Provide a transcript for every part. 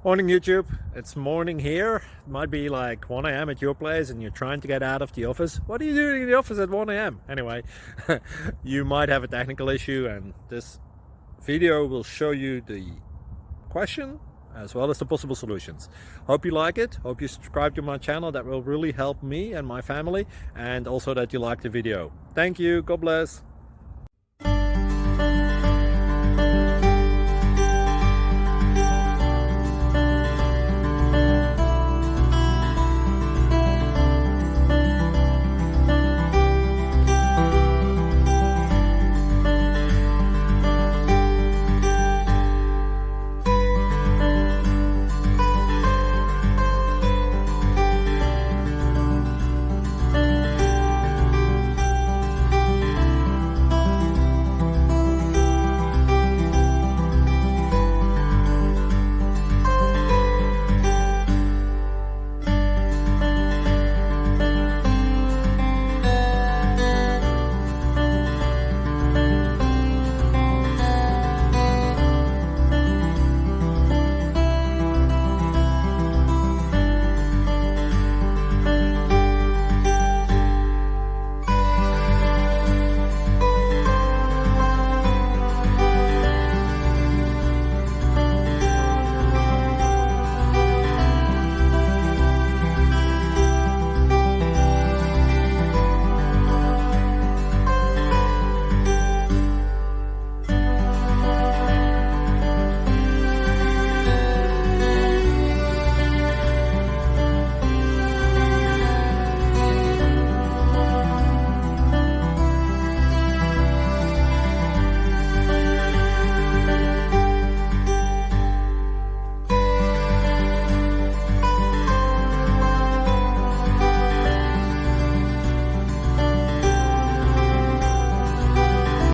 Morning YouTube, it's morning here. It might be like 1 a.m. at your place and you're trying to get out of the office. What are you doing in the office at 1 a.m.? Anyway, you might have a technical issue and this video will show you the question as well as the possible solutions. Hope you like it, hope you subscribe to my channel. That will really help me and my family, and also that you like the video. Thank you, God bless.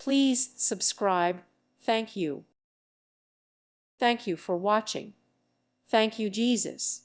Please subscribe. Thank you. Thank you for watching. Thank you, Jesus.